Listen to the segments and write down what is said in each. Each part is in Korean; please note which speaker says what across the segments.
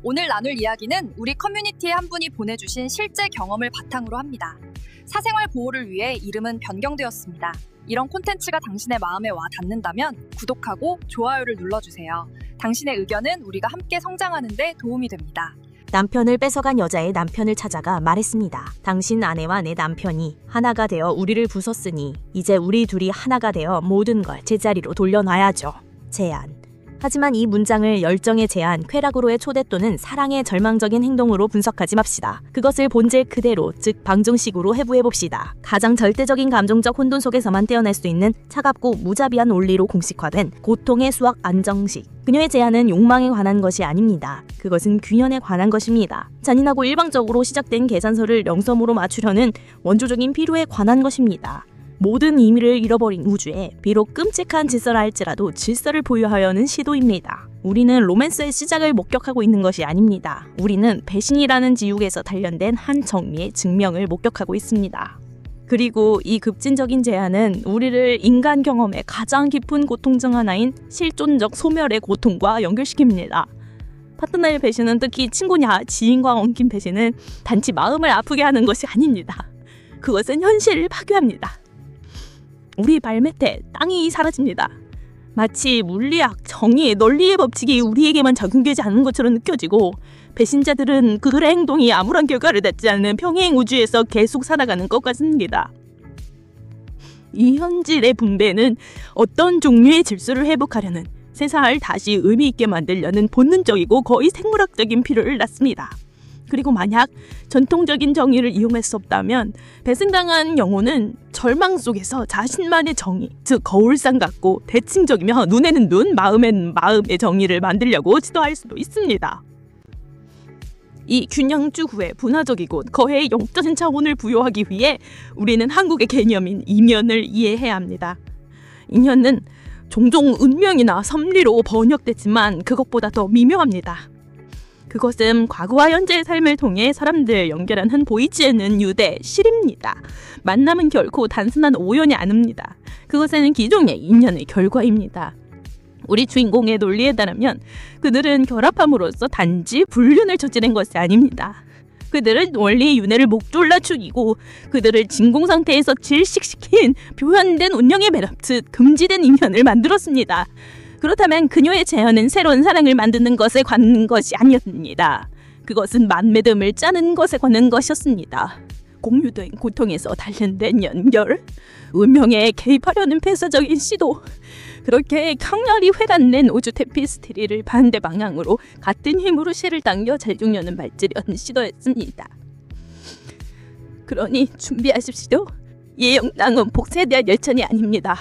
Speaker 1: 오늘 나눌 이야기는 우리 커뮤니티의 한 분이 보내주신 실제 경험을 바탕으로 합니다. 사생활 보호를 위해 이름은 변경되었습니다. 이런 콘텐츠가 당신의 마음에 와 닿는다면 구독하고 좋아요를 눌러주세요. 당신의 의견은 우리가 함께 성장하는 데 도움이 됩니다.
Speaker 2: 남편을 뺏어간 여자의 남편을 찾아가 말했습니다. 당신 아내와 내 남편이 하나가 되어 우리를 부쉈으니 이제 우리 둘이 하나가 되어 모든 걸 제자리로 돌려놔야죠. 제안. 하지만 이 문장을 열정의 제안, 쾌락으로의 초대 또는 사랑의 절망적인 행동으로 분석하지 맙시다. 그것을 본질 그대로, 즉 방정식으로 해부해봅시다. 가장 절대적인 감정적 혼돈 속에서만 떼어낼 수 있는 차갑고 무자비한 논리로 공식화된 고통의 수학 안정식. 그녀의 제안은 욕망에 관한 것이 아닙니다. 그것은 귀연에 관한 것입니다. 잔인하고 일방적으로 시작된 계산서를 영섬으로 맞추려는 원조적인 필요에 관한 것입니다. 모든 의미를 잃어버린 우주에 비록 끔찍한 질서라 할지라도 질서를 보유하려는 시도입니다. 우리는 로맨스의 시작을 목격하고 있는 것이 아닙니다. 우리는 배신이라는 지옥에서 단련된 한 정리의 증명을 목격하고 있습니다. 그리고 이 급진적인 제안은 우리를 인간 경험의 가장 깊은 고통 중 하나인 실존적 소멸의 고통과 연결시킵니다. 파트너의 배신은, 특히 친구냐 지인과 엉킨 배신은 단지 마음을 아프게 하는 것이 아닙니다. 그것은 현실을 파괴합니다. 우리 발밑에 땅이 사라집니다. 마치 물리학, 정의, 논리의 법칙이 우리에게만 적용되지 않는 것처럼 느껴지고 배신자들은 그들의 행동이 아무런 결과를 낳지 않는 평행 우주에서 계속 살아가는 것 같습니다. 이 현실의 분배는 어떤 종류의 질서를 회복하려는, 세상을 다시 의미 있게 만들려는 본능적이고 거의 생물학적인 필요를 낳습니다. 그리고 만약 전통적인 정의를 이용할 수 없다면 배신당한 영혼은 절망 속에서 자신만의 정의, 즉 거울상 같고 대칭적이며 눈에는 눈, 마음엔 마음의 정의를 만들려고 시도할 수도 있습니다. 이 균형 추구의 분화적이고 거의 영적인 차원을 부여하기 위해 우리는 한국의 개념인 이면을 이해해야 합니다. 이면은 종종 운명이나 섭리로 번역됐지만 그것보다 더 미묘합니다. 그것은 과거와 현재의 삶을 통해 사람들을 연결하는 보이지 않는 유대, 실입니다. 만남은 결코 단순한 우연이 아닙니다. 그것은 기존의 인연의 결과입니다. 우리 주인공의 논리에 따르면 그들은 결합함으로써 단지 불륜을 저지른 것이 아닙니다. 그들은 원리 윤회를 목졸라 죽이고 그들을 진공 상태에서 질식시킨 표현된 운명의 매력, 즉 금지된 인연을 만들었습니다. 그렇다면 그녀의 제안은 새로운 사랑을 만드는 것에 관한 것이 아니었습니다. 그것은 만맺음을 짜는 것에 관한 것이었습니다. 공유된 고통에서 단련된 연결, 운명에 개입하려는 폐쇄적인 시도, 그렇게 강렬히 회단된 우주 테피스트리를 반대 방향으로 같은 힘으로 실을 당겨 잘 죽려는 말지려는 시도였습니다. 그러니 준비하십시오. 이 영상은 복수에 대한 열전이 아닙니다.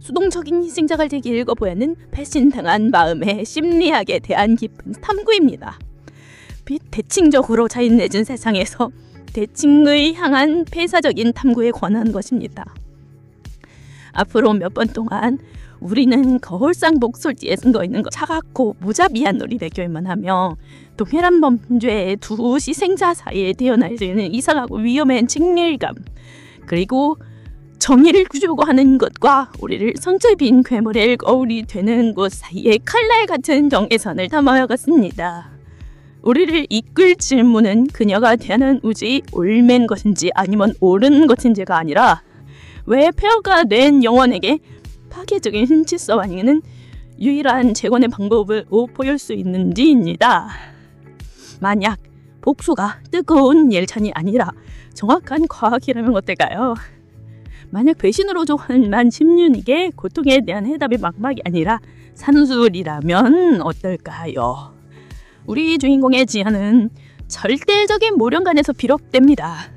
Speaker 2: 수동적인 희생자가 되기 일거보이는 배신당한 마음의 심리학에 대한 깊은 탐구입니다. 비대칭적으로 자인해진 세상에서 대칭을 향한 폐사적인 탐구에 관한 것입니다. 앞으로 몇 번 동안 우리는 거울상 목소리에 숨겨 있는 것 차갑고 무자비한 논리를 교만하며 동일한 범죄의 두 희생자 사이에 태어날 수 있는 이상하고 위험한 직렬감, 그리고 정의를 구주고 하는 것과 우리를 상처 빈 괴물의 거울이 되는 곳 사이에 칼날 같은 경계선을 담아야겠습니다. 우리를 이끌 질문은 그녀가 대하는 우주이 옳은 것인지 아니면 옳은 것인지가 아니라 왜 폐허가 된 영혼에게 파괴적인 신체성 아니면 유일한 재건의 방법을 보일 수 있는지입니다. 만약 복수가 뜨거운 열찬이 아니라 정확한 과학이라면 어떨까요? 만약 배신으로 조언한 심륜에게 고통에 대한 해답이 막막이 아니라 산술이라면 어떨까요? 우리 주인공의 지하는 절대적인 모련간에서 비롯됩니다.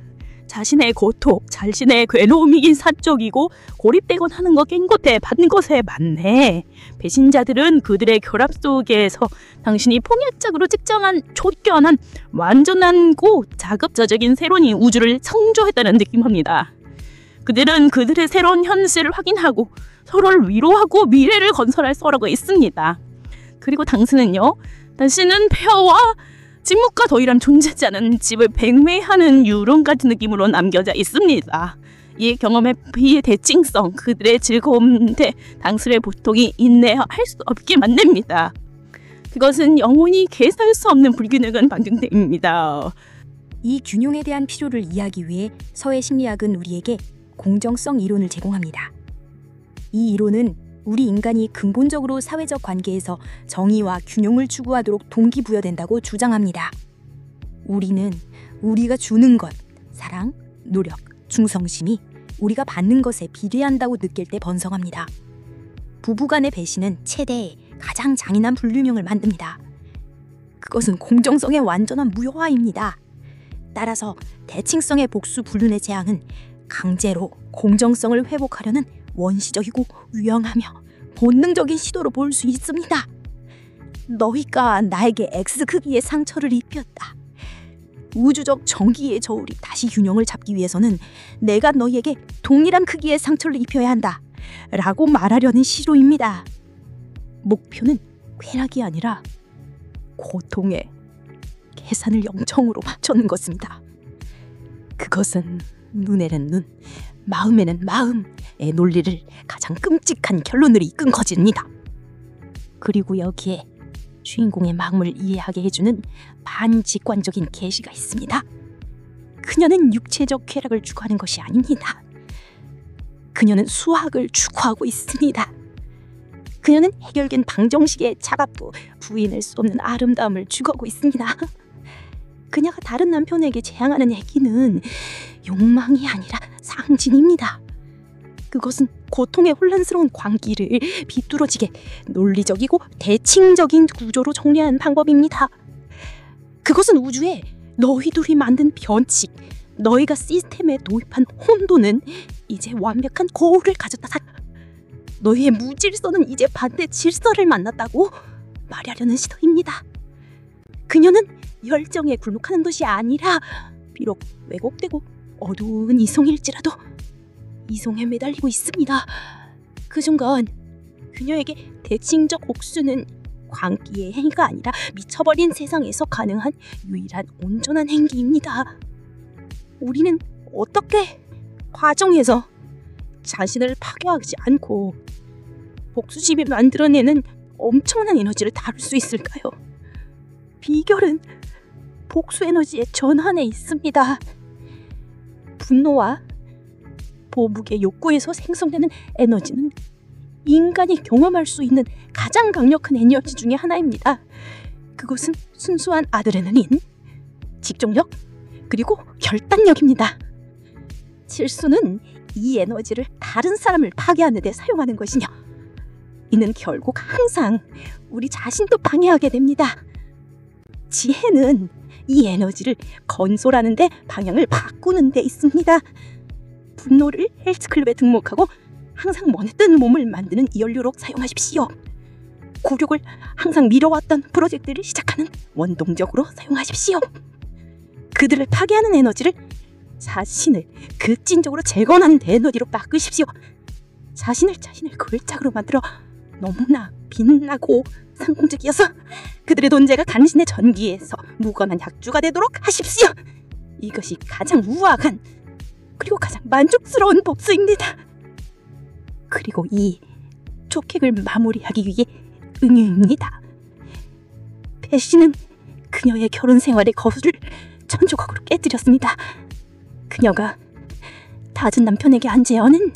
Speaker 2: 자신의 고통, 자신의 괴로움이긴 사적이고 고립되곤 하는 것 깬 받는 것에 반해 배신자들은 그들의 결합 속에서 당신이 폭력적으로 측정한 쫓겨난 완전한고 자급자적인 새로운 우주를 창조했다는 느낌입니다. 그들은 그들의 새로운 현실을 확인하고 서로를 위로하고 미래를 건설할 서로가 있습니다. 그리고 당신은 폐허와 침묵과 더이람 존재하지 않은 집을 백매하는 유령 같은 느낌으로 남겨져 있습니다. 이 경험의 비대칭성, 그들의 즐거움인데 당신의 보통이 인내할 수 없게 만듭니다.
Speaker 3: 그것은 영원히 개선할 수 없는 불균형을 만든 데입니다.
Speaker 4: 이 균형에 대한 필요를 이해하기 위해 서해 심리학은 우리에게 공정성 이론을 제공합니다. 이 이론은 우리 인간이 근본적으로 사회적 관계에서 정의와 균형을 추구하도록 동기부여된다고 주장합니다. 우리는 우리가 주는 것, 사랑, 노력, 충성심이 우리가 받는 것에 비례한다고 느낄 때 번성합니다. 부부간의 배신은 최대의 가장 잔인한 불균형을 만듭니다. 그것은 공정성의 완전한 무효화입니다. 따라서 대칭성의 복수 불륜의 재앙은 강제로 공정성을 회복하려는 원시적이고 유용하며 본능적인 시도로 볼 수 있습니다. 너희가 나에게 X 크기의 상처를 입혔다. 우주적 정기의 저울이 다시 균형을 잡기 위해서는 내가 너희에게 동일한 크기의 상처를 입혀야 한다. 라고 말하려는 시도입니다. 목표는 쾌락이 아니라 고통의 계산을 0점으로 맞추는 것입니다. 그것은 눈에는 눈, 마음에는 마음의 논리를 가장 끔찍한 결론으로 이끈 것입니다. 그리고 여기에 주인공의 마음을 이해하게 해주는 반직관적인 계시가 있습니다. 그녀는 육체적 쾌락을 추구하는 것이 아닙니다. 그녀는 수학을 추구하고 있습니다. 그녀는 해결된 방정식의 차갑고 부인할 수 없는 아름다움을 추구하고 있습니다. 그녀가 다른 남편에게 재앙하는 애기는 욕망이 아니라 상징입니다. 그것은 고통의 혼란스러운 광기를 비뚤어지게 논리적이고 대칭적인 구조로 정리하는 방법입니다. 그것은 우주에 너희 둘이 만든 변칙, 너희가 시스템에 도입한 혼돈은 이제 완벽한 거울을 가졌다. 너희의 무질서는 이제 반대 질서를 만났다고 말하려는 시도입니다. 그녀는 열정에 굴복하는 것이 아니라 비록 왜곡되고 어두운 이성일지라도 이성에 매달리고 있습니다. 그 순간 그녀에게 대칭적 복수는 광기의 행위가 아니라 미쳐버린 세상에서 가능한 유일한 온전한 행기입니다. 우리는 어떻게 과정에서 자신을 파괴하지 않고 복수심이 만들어내는 엄청난 에너지를 다룰 수 있을까요? 비결은 복수 에너지의 전환에 있습니다. 분노와 보복의 욕구에서 생성되는 에너지는 인간이 경험할 수 있는 가장 강력한 에너지 중에 하나입니다. 그것은 순수한 아드레날린, 직종력, 그리고 결단력입니다. 실수는 이 에너지를 다른 사람을 파괴하는 데 사용하는 것이냐, 이는 결국 항상 우리 자신도 방해하게 됩니다. 지혜는 이 에너지를 건설하는 데 방향을 바꾸는 데 있습니다. 분노를 헬스클럽에 등록하고 항상 원했던 몸을 만드는 연료로 사용하십시오. 굴욕을 항상 미뤄왔던 프로젝트를 시작하는 원동력으로 사용하십시오. 그들을 파괴하는 에너지를 자신을 급진적으로 재건하는 에너지로 바꾸십시오. 자신을 걸작으로 만들어 너무나 빛나고 성공적이어서 그들의 존재가 당신의 전기에서 무관한 약주가 되도록 하십시오. 이것이 가장 우아한 그리고 가장 만족스러운 복수입니다. 그리고 이 촉객을 마무리하기 위해 응유입니다. 배신은 그녀의 결혼 생활의 거부를 천조각으로 깨뜨렸습니다. 그녀가 다른 남편에게 한 제언은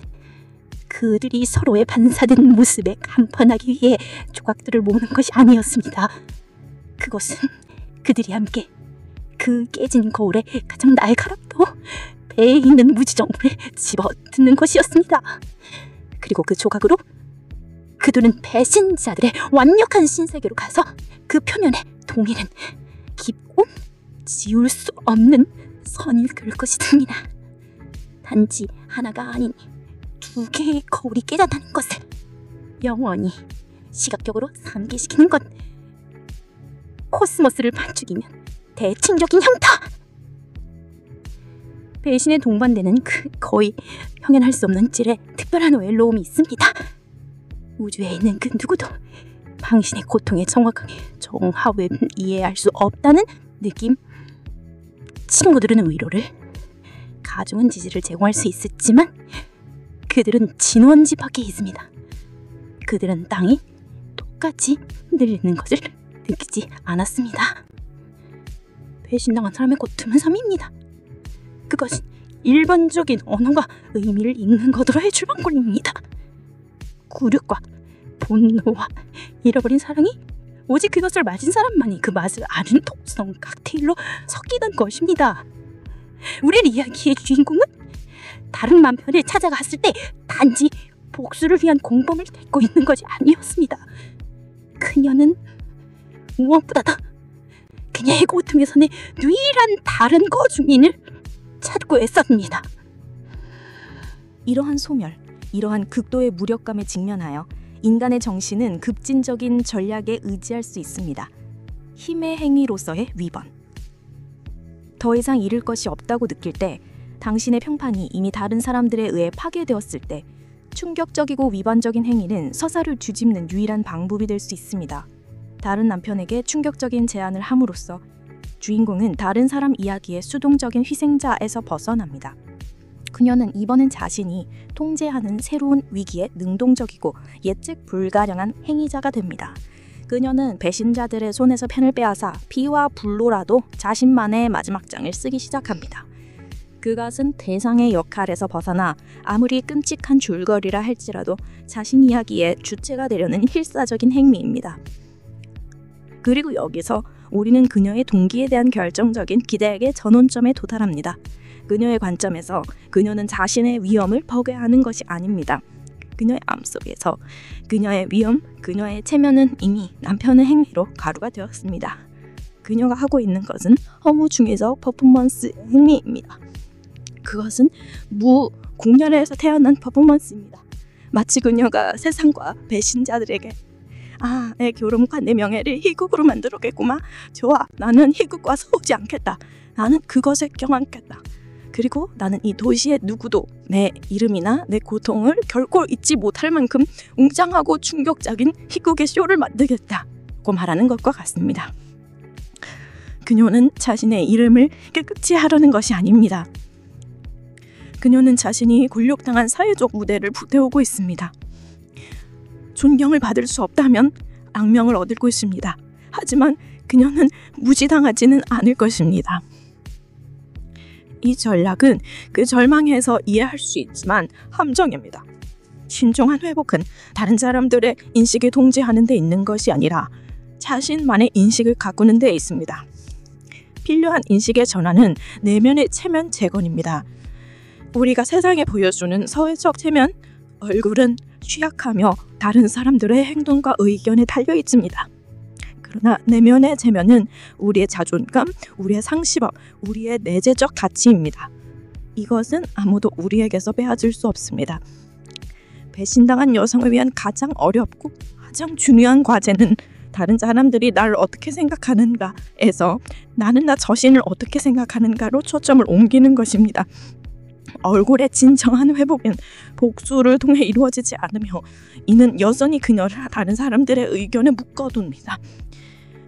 Speaker 4: 그들이 서로의 반사된 모습에 간판하기 위해 조각들을 모으는 것이 아니었습니다. 그것은 그들이 함께 그 깨진 거울에 가장 날카롭고 배에 있는 무지정물을 집어넣는 것이었습니다. 그리고 그 조각으로 그들은 배신자들의 완벽한 신세계로 가서 그 표면에 동일은 깊고 지울 수 없는 선을 그을 것이됩니다. 단지 하나가 아닌 두 개의 거울이 깨졌다는 것을 영원히 시각적으로 상기시키는 것. 코스모스를 반죽이면 대칭적인 형타. 배신에 동반되는 그 거의 형연할 수 없는 질의 특별한 외로움이 있습니다. 우주에 있는 그 누구도 당신의 고통에 정확하게 정하외 이해할 수 없다는 느낌. 친구들은 위로를, 가족은 지지를 제공할 수 있었지만 그들은 진원지 밖에 있습니다. 그들은 땅이 똑같이 흔들리는 것을 느끼지 않았습니다. 배신당한 사람의 고통은 삶입니다. 그것은 일반적인 언어가 의미를 읽는 것으로의 출발권입니다. 굴욕과 분노와 잃어버린 사랑이 오직 그것을 맞은 사람만이 그 맛을 아는 독성 칵테일로 섞이던 것입니다. 우리 이야기의 주인공은 다른 남편을 찾아갔을 때 단지 복수를 위한 공범을 데리고 있는 것이 아니었습니다. 그녀는 무엇보다도 그녀의 고통에서는 유일한 다른 거주민을 찾고 애썼습니다.
Speaker 2: 이러한 소멸, 이러한 극도의 무력감에 직면하여 인간의 정신은 급진적인 전략에 의지할 수 있습니다. 힘의 행위로서의 위번. 더 이상 잃을 것이 없다고 느낄 때, 당신의 평판이 이미 다른 사람들에 의해 파괴되었을 때, 충격적이고 위반적인 행위는 서사를 뒤집는 유일한 방법이 될 수 있습니다. 다른 남편에게 충격적인 제안을 함으로써 주인공은 다른 사람 이야기의 수동적인 희생자에서 벗어납니다. 그녀는 이번엔 자신이 통제하는 새로운 위기에 능동적이고 예측 불가능한 행위자가 됩니다. 그녀는 배신자들의 손에서 펜을 빼앗아 피와 불로라도 자신만의 마지막 장을 쓰기 시작합니다. 그것은 대상의 역할에서 벗어나 아무리 끔찍한 줄거리라 할지라도 자신 이야기의 주체가 되려는 필사적인 행위입니다. 그리고 여기서 우리는 그녀의 동기에 대한 결정적인 기대액의 전원점에 도달합니다. 그녀의 관점에서 그녀는 자신의 위험을 버거워하는 것이 아닙니다. 그녀의 마음속에서 그녀의 위험, 그녀의 체면은 이미 남편의 행위로 가루가 되었습니다. 그녀가 하고 있는 것은 허무중의적 퍼포먼스 행위입니다. 그것은 무공렬에서 태어난 퍼포먼스입니다. 마치 그녀가 세상과 배신자들에게 내 결혼과 내 명예를 희극으로 만들어겠구만. 좋아, 나는 희극과 싸우지 않겠다. 나는 그것에 경안겠다. 그리고 나는 이 도시의 누구도 내 이름이나 내 고통을 결코 잊지 못할 만큼 웅장하고 충격적인 희극의 쇼를 만들겠다고 말하는 것과 같습니다. 그녀는 자신의 이름을 깨끗이 하려는 것이 아닙니다. 그녀는 자신이 굴욕당한 사회적 무대를 불태우고 있습니다. 존경을 받을 수 없다면 악명을 얻고 있습니다. 하지만 그녀는 무시당하지는 않을 것입니다. 이 전략은 그 절망에서 이해할 수 있지만 함정입니다. 신중한 회복은 다른 사람들의 인식을 통제하는 데 있는 것이 아니라 자신만의 인식을 가꾸는 데 있습니다. 필요한 인식의 전환은 내면의 체면 재건입니다. 우리가 세상에 보여주는 사회적 체면, 얼굴은 취약하며 다른 사람들의 행동과 의견에 달려 있습니다. 그러나 내면의 체면은 우리의 자존감, 우리의 상식업, 우리의 내재적 가치입니다. 이것은 아무도 우리에게서 빼앗을 수 없습니다. 배신당한 여성을 위한 가장 어렵고 가장 중요한 과제는 다른 사람들이 나를 어떻게 생각하는가에서 나는 나 자신을 어떻게 생각하는가로 초점을 옮기는 것입니다. 얼굴의 진정한 회복은 복수를 통해 이루어지지 않으며 이는 여전히 그녀를 다른 사람들의 의견에 묶어둡니다.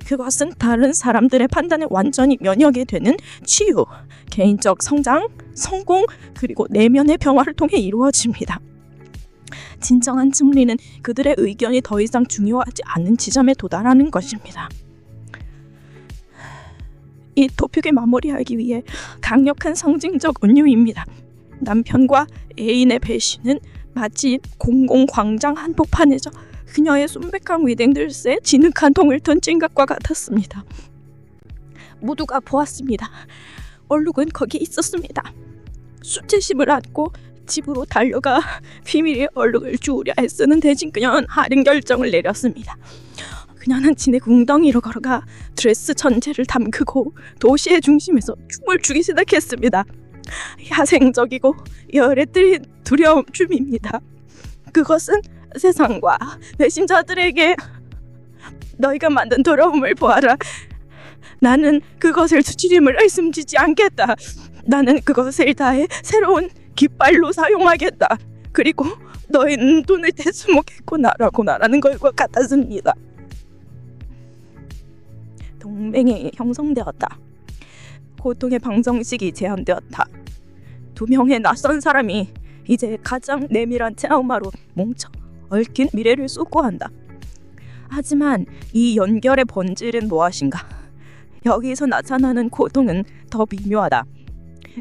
Speaker 2: 그것은 다른 사람들의 판단에 완전히 면역이 되는 치유, 개인적 성장, 성공, 그리고 내면의 평화를 통해 이루어집니다. 진정한 승리는 그들의 의견이 더 이상 중요하지 않은 지점에 도달하는 것입니다. 이 토픽을 마무리하기 위해 강력한 상징적 은유입니다. 남편과 애인의 배신은 마치 공공광장 한복판에서 그녀의 순백한 위댕들새 진흙한 통을 던진 것과 같았습니다. 모두가 보았습니다. 얼룩은 거기에 있었습니다. 수치심을 안고 집으로 달려가 비밀의 얼룩을 주우려 애쓰는 대신 그녀는 하는 결정을 내렸습니다. 그녀는 진흙 웅덩이로 걸어가 드레스 전체를 담그고 도시의 중심에서 춤을 추기 시작했습니다. 야생적이고 열에 뜨린 두려움 춤입니다. 그것은 세상과 배신자들에게 너희가 만든 더러움을 보아라. 나는 그것을 수치림을 숨기지 않겠다. 나는 그것을 다해 새로운 깃발로 사용하겠다. 그리고 너희는 돈을 대수먹겠구나라고 말하는 것과 같았습니다. 동맹이 형성되었다. 고통의 방정식이 제한되었다. 두 명의 낯선 사람이 이제 가장 내밀한 트라우마로 뭉쳐 얽힌 미래를 쏟고한다.
Speaker 3: 하지만 이 연결의 본질은 무엇인가? 여기서 나타나는 고통은 더 미묘하다.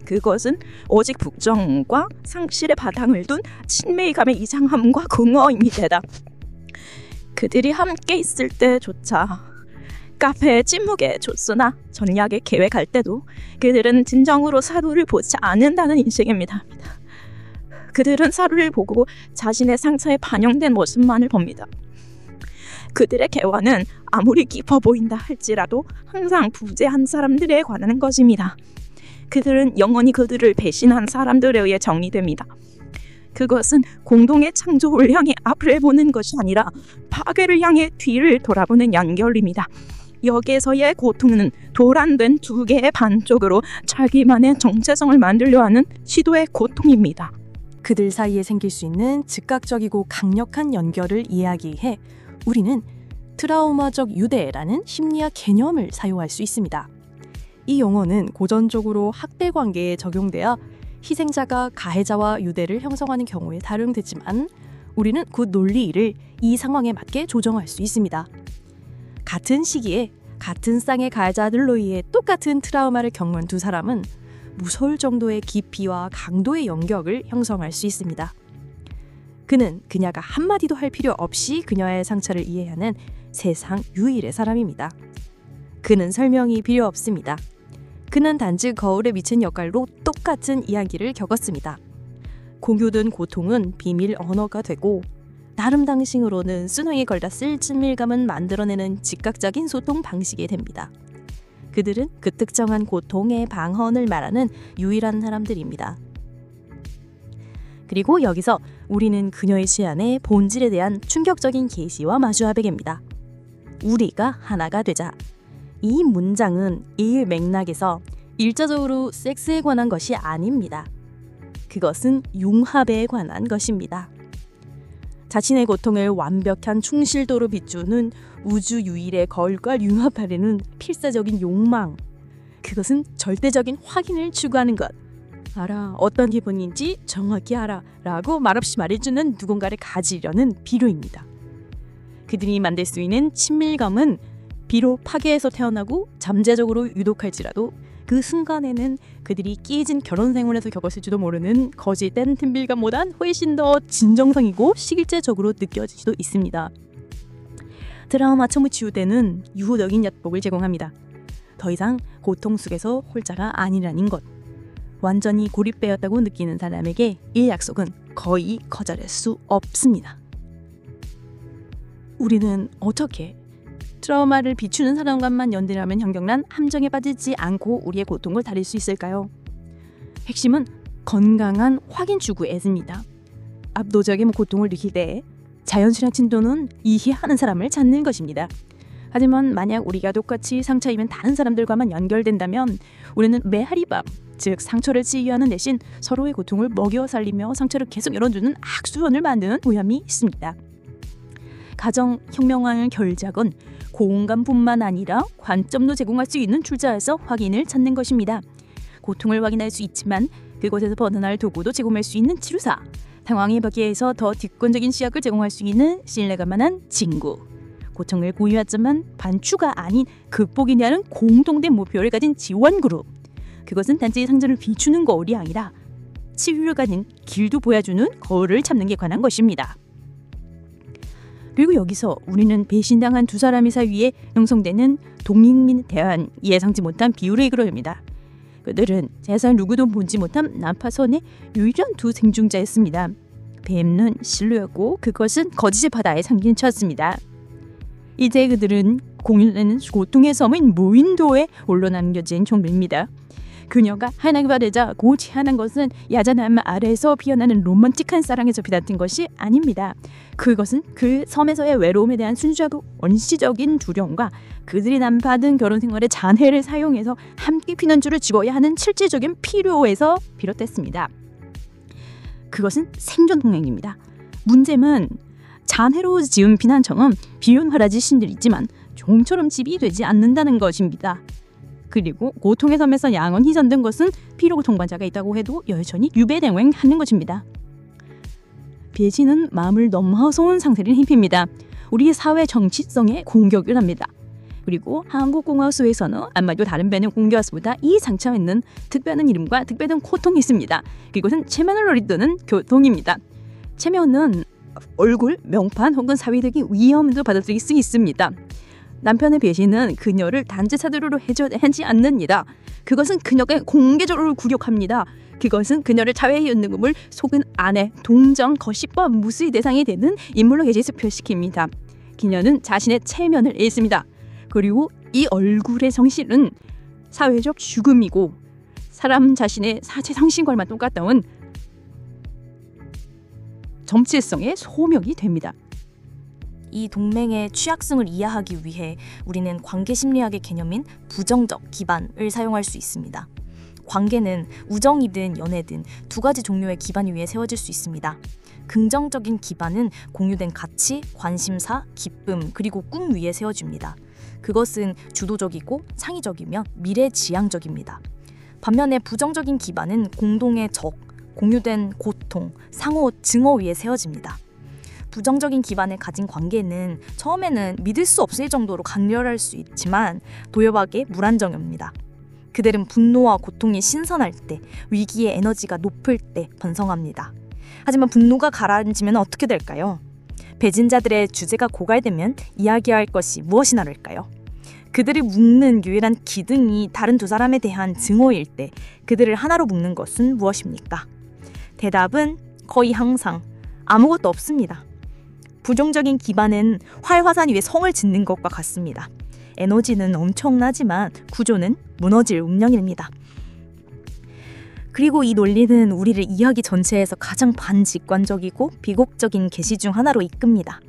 Speaker 3: 그것은 오직 북정과 상실의 바탕을 둔 친밀감의 이상함과 공허임이 되다. 그들이 함께 있을 때조차 카페에 침묵에 줬으나 전략에 계획할 때도 그들은 진정으로 서로를 보지 않는다는 인식입니다. 그들은 서로를 보고 자신의 상처에 반영된 모습만을 봅니다. 그들의 개화는 아무리 깊어 보인다 할지라도 항상 부재한 사람들에 관한 것입니다. 그들은 영원히 그들을 배신한 사람들에 의해 정리됩니다. 그것은 공동의 창조를 향해 앞을 보는 것이 아니라 파괴를 향해 뒤를 돌아보는 연결입니다. 여기에서의 고통은 도란된 두 개의 반쪽으로 자기만의 정체성을 만들려 하는 시도의 고통입니다.
Speaker 5: 그들 사이에 생길 수 있는 즉각적이고 강력한 연결을 이야기해 우리는 트라우마적 유대라는 심리학 개념을 사용할 수 있습니다. 이 용어는 고전적으로 학대 관계에 적용되어 희생자가 가해자와 유대를 형성하는 경우에 사용되지만 우리는 그 논리를 이 상황에 맞게 조정할 수 있습니다. 같은 시기에 같은 쌍의 가해자들로 의해 똑같은 트라우마를 겪는 두 사람은 무서울 정도의 깊이와 강도의 연격을 형성할 수 있습니다. 그는 그녀가 한마디도 할 필요 없이 그녀의 상처를 이해하는 세상 유일의 사람입니다. 그는 설명이 필요 없습니다. 그는 단지 거울에 비친 역할로 똑같은 이야기를 겪었습니다. 공유된 고통은 비밀 언어가 되고 나름 당신으로는 수능에 걸다 쓸 친밀감은 만들어내는 즉각적인 소통 방식이 됩니다. 그들은 그 특정한 고통의 방언을 말하는 유일한 사람들입니다. 그리고 여기서 우리는 그녀의 시안의 본질에 대한 충격적인 계시와 마주하게 됩니다. 우리가 하나가 되자. 이 문장은 이 맥락에서 일차적으로 섹스에 관한 것이 아닙니다. 그것은 융합에 관한 것입니다. 자신의 고통을 완벽한 충실도로 비추는 우주 유일의 거울과 융합하려는 필사적인 욕망. 그것은 절대적인 확인을 추구하는 것. 알아, 어떤 기분인지 정확히 알아 라고 말없이 말해주는 누군가를 가지려는 비료입니다. 그들이 만들 수 있는 친밀감은 비록 파괴에서 태어나고 잠재적으로 유독할지라도 그 순간에는 그들이 깨진 결혼 생활에서 겪었을지도 모르는 거짓된 친밀감보단 훨씬 더 진정성이고 실제적으로 느껴질 수도 있습니다. 트라우마 처무 치유대는 유호적인 약복을 제공합니다. 더 이상 고통 속에서 홀자가 아니라는 것. 완전히 고립되었다고 느끼는 사람에게 이 약속은 거의 거절할 수 없습니다. 우리는 어떻게 트라우마를 비추는 사람과만 연대하면 형경난 함정에 빠지지 않고 우리의 고통을 다룰 수 있을까요? 핵심은 건강한 확인 추구에서입니다. 압도적인 고통을 느낄 때 자연스러운 진도는 이해하는 사람을 찾는 것입니다. 하지만 만약 우리가 똑같이 상처 입은 다른 사람들과만 연결된다면 우리는 매하리밤, 즉 상처를 치유하는 대신 서로의 고통을 먹여 살리며 상처를 계속 열어주는 악순환을 만드는 위험이 있습니다. 가정 혁명왕의 결작은 공감뿐만 아니라 관점도 제공할 수 있는 출자에서 확인을 찾는 것입니다. 고통을 확인할 수 있지만 그곳에서 벗어날 도구도 제공할 수 있는 치료사, 상황에 밖에서 더 뒷권적인 시약을 제공할 수 있는 신뢰가만한 친구, 고통을 공유하지만 반추가 아닌 극복이냐는 공통된 목표를 가진 지원 그룹. 그것은 단지 상처를 비추는 거울이 아니라 치유를 가진 길도 보여주는 거울을 찾는 게 관한 것입니다. 그리고 여기서 우리는 배신당한 두 사람의 사이에 형성되는 동익민 대한 예상치 못한 비율을 이끌어냅니다. 그들은 세상 누구도 보지 못한 난파선의 유일한 두 생존자였습니다. 뱀은 실루였고 그것은 거짓의 바다에 잠긴 쳤습니다. 이제 그들은 공유되는 고통의 섬인 무인도에 홀로 남겨진 종들입니다. 그녀가 하나가 되자 곧 희한한 것은 야자나무 아래에서 피어나는 로man틱한 사랑에서 비롯된 것이 아닙니다. 그것은 그 섬에서의 외로움에 대한 순수하고 원시적인 두려움과 그들이 남받은 결혼 생활의 잔해를 사용해서 함께 피난처를 지어야 하는 실질적인 필요에서 비롯됐습니다. 그것은 생존 동행입니다. 문제는 잔해로 지은 피난처는 비운화라지 신들이 있지만 종처럼 집이 되지 않는다는 것입니다. 그리고 고통의 섬에서 양원 희생된 것은 피로 동반자가 있다고 해도 여전히 유배대행하는 것입니다. 배신은 마음을 넘어서온 상태를 힘입니다. 우리 사회 정치성에 공격을 합니다. 그리고 한국공화국에서는 아마도 다른 배는 공격보다 이 상처에 있는 특별한 이름과 특별한 고통이 있습니다. 그것은 체면을 노리는 교통입니다. 체면은 얼굴, 명판 혹은 사회적인 위험도 받아들일 수 있습니다. 남편의 배신은 그녀를 단지 사들으로 하지 않습니다. 그것은 그녀가 공개적으로 굴욕합니다. 그것은 그녀를 자외의 연금을 속은 아내, 동정, 거시법, 무수의 대상이 되는 인물로 계시시킵니다. 그녀는 자신의 체면을 잃습니다. 그리고 이 얼굴의 성실은 사회적 죽음이고 사람 자신의 사체 상신과만 똑같다운 정체성의 소명이 됩니다.
Speaker 2: 이 동맹의 취약성을 이해하기 위해 우리는 관계 심리학의 개념인 부정적 기반을 사용할 수 있습니다. 관계는 우정이든 연애든 두 가지 종류의 기반 위에 세워질 수 있습니다. 긍정적인 기반은 공유된 가치, 관심사, 기쁨, 그리고 꿈 위에 세워집니다. 그것은 주도적이고 창의적이며 미래지향적입니다. 반면에 부정적인 기반은 공동의 적, 공유된 고통, 상호 증오 위에 세워집니다. 부정적인 기반을 가진 관계는 처음에는 믿을 수 없을 정도로 강렬할 수 있지만 도여하게 불안정합니다. 그들은 분노와 고통이 신선할 때, 위기의 에너지가 높을 때 번성합니다. 하지만 분노가 가라앉으면 어떻게 될까요? 배신자들의 주제가 고갈되면 이야기할 것이 무엇이 나를까요? 그들을 묶는 유일한 기둥이 다른 두 사람에 대한 증오일 때 그들을 하나로 묶는 것은 무엇입니까? 대답은 거의 항상 아무것도 없습니다. 부정적인 기반은 활화산 위에 성을 짓는 것과 같습니다. 에너지는 엄청나지만 구조는 무너질 운명입니다. 그리고 이 논리는 우리를 이야기 전체에서 가장 반직관적이고 비극적인 계시 중 하나로 이끕니다.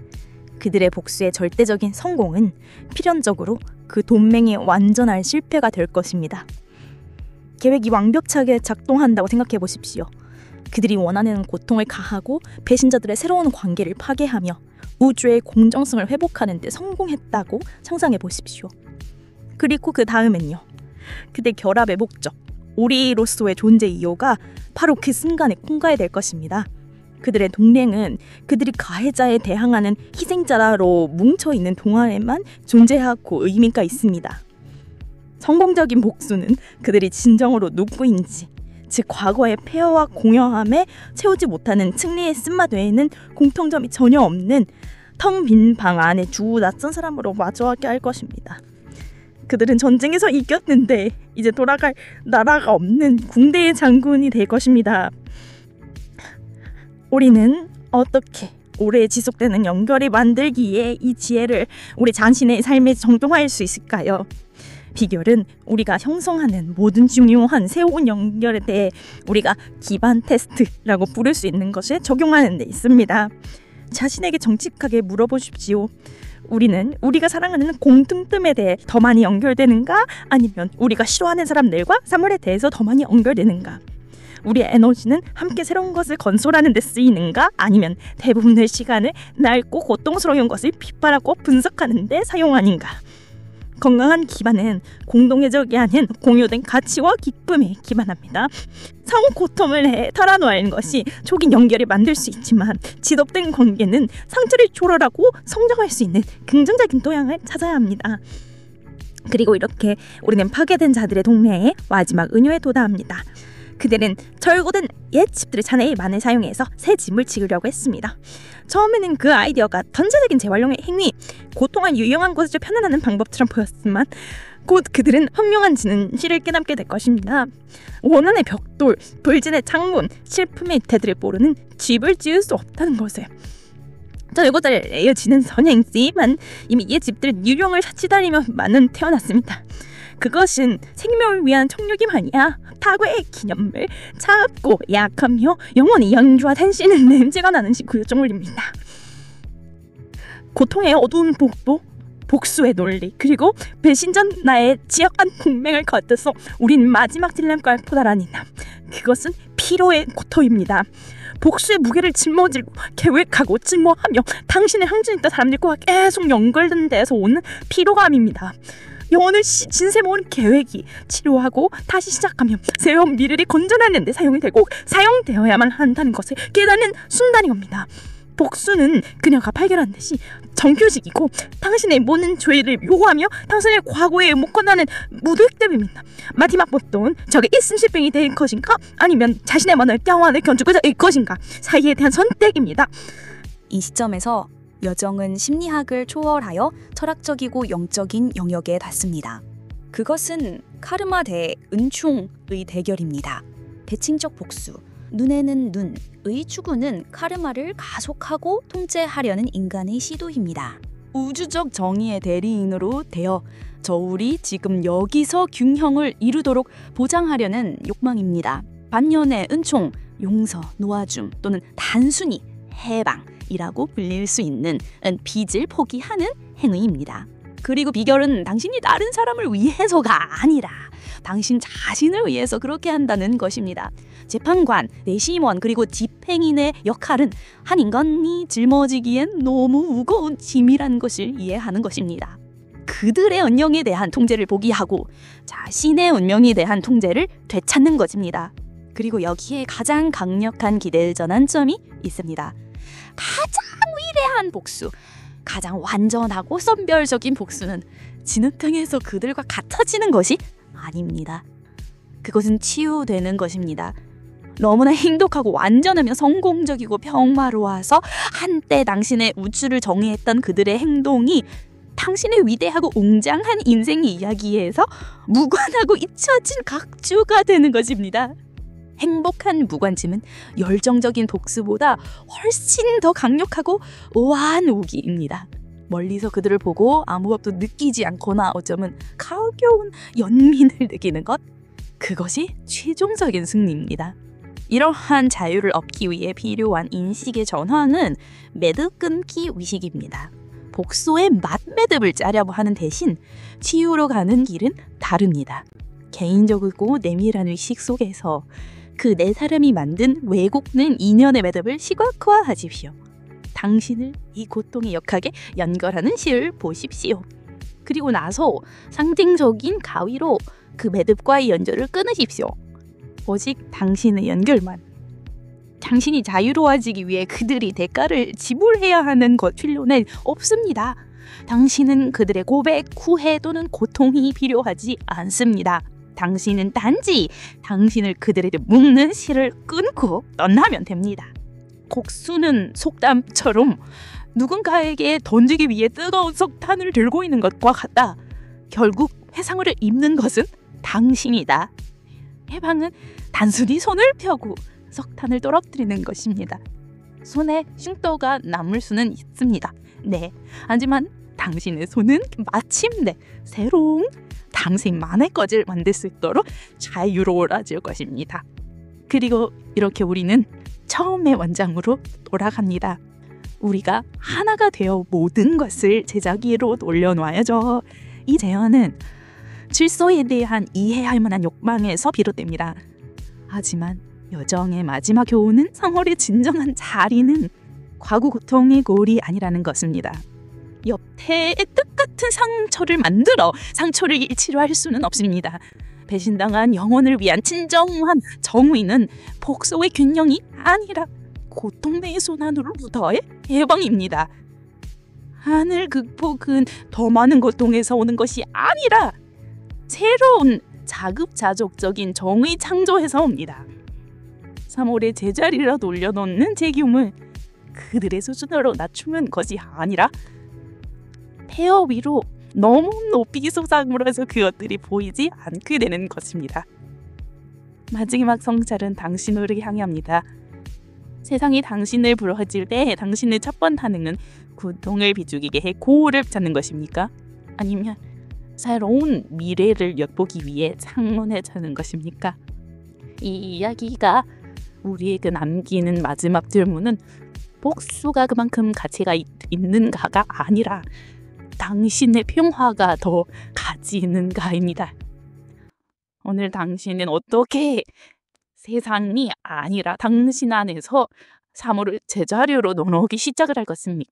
Speaker 2: 그들의 복수의 절대적인 성공은 필연적으로 그 동맹의 완전한 실패가 될 것입니다. 계획이 완벽하게 작동한다고 생각해 보십시오. 그들이 원하는 고통을 가하고 배신자들의 새로운 관계를 파괴하며 우주의 공정성을 회복하는 데 성공했다고 상상해 보십시오. 그리고 그 다음엔요. 그들 결합의 목적, 우리로서의 존재 이유가 바로 그 순간에 통과해야 것입니다. 그들의 동맹은 그들이 가해자에 대항하는 희생자로 뭉쳐있는 동안에만 존재하고 의미가 있습니다. 성공적인 복수는 그들이 진정으로 누구인지, 즉 과거의 폐허와 공허함에 채우지 못하는 승리의 쓴맛 외에는 공통점이 전혀 없는 텅 빈 방 안에 두 낯선 사람으로 마주하게 할 것입니다. 그들은 전쟁에서 이겼는데 이제 돌아갈 나라가 없는 궁대의 장군이 될 것입니다. 우리는 어떻게 오래 지속되는 연결을 만들기에 이 지혜를 우리 자신의 삶에 정동할 수 있을까요? 비결은 우리가 형성하는 모든 중요한 새로운 연결에 대해 우리가 기반 테스트라고 부를 수 있는 것에 적용하는 데 있습니다. 자신에게 정직하게 물어보십시오. 우리는 우리가 사랑하는 공통점에 대해 더 많이 연결되는가? 아니면 우리가 싫어하는 사람들과 사물에 대해서 더 많이 연결되는가? 우리의 에너지는 함께 새로운 것을 건설하는 데 쓰이는가? 아니면 대부분의 시간을 낡고 고통스러운 것을 비판하고 분석하는 데 사용하는가? 건강한 기반은 공동의 적이 아닌 공유된 가치와 기쁨에 기반합니다. 상호 고통을 해 털어놓는 것이 초기 연결을 만들 수 있지만 지속된 관계는 상처를 초월하고 성장할 수 있는 긍정적인 토양을 찾아야 합니다. 그리고 이렇게 우리는 파괴된 자들의 동맹의 마지막 은효에 도달합니다. 그들은 철거된 옛 집들의 잔해만을 사용해서 새 집을 지으려고 했습니다. 처음에는 그 아이디어가 전체적인 재활용의 행위, 고통한 유용한 것을 표현하는 방법처럼 보였지만 곧 그들은 현명한 진실을 깨닫게 될 것입니다. 원한의 벽돌, 불진의 창문, 실품의 대들을 모르는 집을 지을 수 없다는 것을. 절고자를 내어지는 선행지만 이미 이 집들은 유령을 사치다리며 많은 태어났습니다. 그것은 생명을 위한 청력이만이야 타고의 기념을 차갑고 약하며 영원히 연주와 탄신은 냄새가 나는 구조물입니다. 고통의 어두운 복도, 복수의 논리, 그리고 배신전 나의 지역한 동맹을 거쳐서 우린 마지막 딜렘과에 도달하니라. 그것은 피로의 고통입니다. 복수의 무게를 짊어지고 계획하고 짊어하며 당신의 항진했던 사람들과 계속 연결된 데에서 오는 피로감입니다. 영혼을 진세 모은 계획이 치료하고 다시 시작하며 새로운 미래를 건전하는 데 사용이 되고 사용되어야만 한다는 것을 깨닫는 순간이 옵니다.
Speaker 4: 복수는 그녀가 발견한 듯이 정규직이고 당신의 모든 죄를 요구하며 당신의 과거에 묻건하는 무도익됨입니다. 마지막 보통은 저게 일심실병이 될 것인가 아니면 자신의 만을 뼈안을 견주고자 일 것인가 사이에 대한 선택입니다.
Speaker 6: 이 시점에서 여정은 심리학을 초월하여 철학적이고 영적인 영역에 닿습니다. 그것은 카르마 대 은총의 대결입니다. 대칭적 복수, 눈에는 눈의 추구는 카르마를 가속하고 통제하려는 인간의 시도입니다. 우주적 정의의 대리인으로 되어 저울이 지금 여기서 균형을 이루도록 보장하려는 욕망입니다. 반면에 은총, 용서, 놓아줌 또는 단순히 해방이라고 불릴 수 있는 빚을 포기하는 행위입니다. 그리고 비결은 당신이 다른 사람을 위해서가 아니라 당신 자신을 위해서 그렇게 한다는 것입니다. 재판관, 내심원 그리고 집행인의 역할은 한 인간이 짊어지기엔 너무 무거운 짐이란 것을 이해하는 것입니다. 그들의 운명에 대한 통제를 포기하고 자신의 운명에 대한 통제를 되찾는 것입니다. 그리고 여기에 가장 강력한 기대 전환점이 있습니다. 가장 위대한 복수, 가장 완전하고 선별적인 복수는 진흙탕에서 그들과 같아지는 것이 아닙니다. 그것은 치유되는 것입니다. 너무나 행복하고 완전하며 성공적이고 평화로워서 한때 당신의 우주를 정의했던 그들의 행동이 당신의 위대하고 웅장한 인생 이야기에서 무관하고 잊혀진 각주가 되는 것입니다. 행복한 무관심은 열정적인 복수보다 훨씬 더 강력하고 우아한 우기입니다. 멀리서 그들을 보고 아무것도 느끼지 않거나 어쩌면 가벼운 연민을 느끼는 것, 그것이 최종적인 승리입니다. 이러한 자유를 얻기 위해 필요한 인식의 전환은 매듭 끊기 의식입니다. 복수의 맛매듭을 짜려고 하는 대신 치유로 가는 길은 다릅니다. 개인적이고 내밀한 의식 속에서 그 네 사람이 만든 왜곡된 인연의 매듭을 시각화하십시오. 당신을 이 고통의 역학에 연결하는 시를 보십시오. 그리고 나서 상징적인 가위로 그 매듭과의 연결을 끊으십시오. 오직 당신의 연결만. 당신이 자유로워지기 위해 그들이 대가를 지불해야 하는 것 필요는 없습니다. 당신은 그들의 고백, 후회 또는 고통이 필요하지 않습니다. 당신은 단지 당신을 그들에게 묶는 실을 끊고 떠나면 됩니다. 복수는 속담처럼 누군가에게 던지기 위해 뜨거운 석탄을 들고 있는 것과 같다. 결국 회상을 입는 것은 당신이다. 해방은 단순히 손을 펴고 석탄을 떨어뜨리는 것입니다. 손에 흉터가 남을 수는 있습니다. 네, 하지만 당신의 손은 마침내 새로운 당신만의 것을 만들 수 있도록 자유로워질 것입니다. 그리고 이렇게 우리는 처음의 원장으로 돌아갑니다. 우리가 하나가 되어 모든 것을 제자기로 돌려놔야죠. 이 제안은 질서에 대한 이해할 만한 욕망에서 비롯됩니다. 하지만 여정의 마지막 교훈은 상월의 진정한 자리는 과거 고통의 골이 아니라는 것입니다. 옆태의 뜻같은 상처를 만들어 상처를 치료할 수는 없습니다. 배신당한 영혼을 위한 진정한 정의는 복수의 균형이 아니라 고통의 손안으로부터의 해방입니다. 하늘 극복은 더 많은 고통에서 오는 것이 아니라 새로운 자급자족적인 정의 창조에서 옵니다. 3월의 제자리로 돌려놓는 제기움을 그들의 수준으로 낮추는 것이 아니라 폐허 위로 너무 높이 솟아물어서 그것들이 보이지 않게 되는 것입니다. 마지막 성찰은 당신을 향합니다. 세상이 당신을 부러질 때 당신의 첫 번 반응은 고통을 비추기게 해 고를 찾는 것입니까? 아니면 새로운 미래를 엿보기 위해 창문을 찾는 것입니까? 이 이야기가 우리에게 남기는 마지막 질문은 복수가 그만큼 가치가 있는가가 아니라 당신의 평화가 더 가치 있는가입니다. 오늘 당신은 어떻게 세상이 아니라 당신 안에서 사물을 제자리로 넣어놓기 시작을 할 것입니까?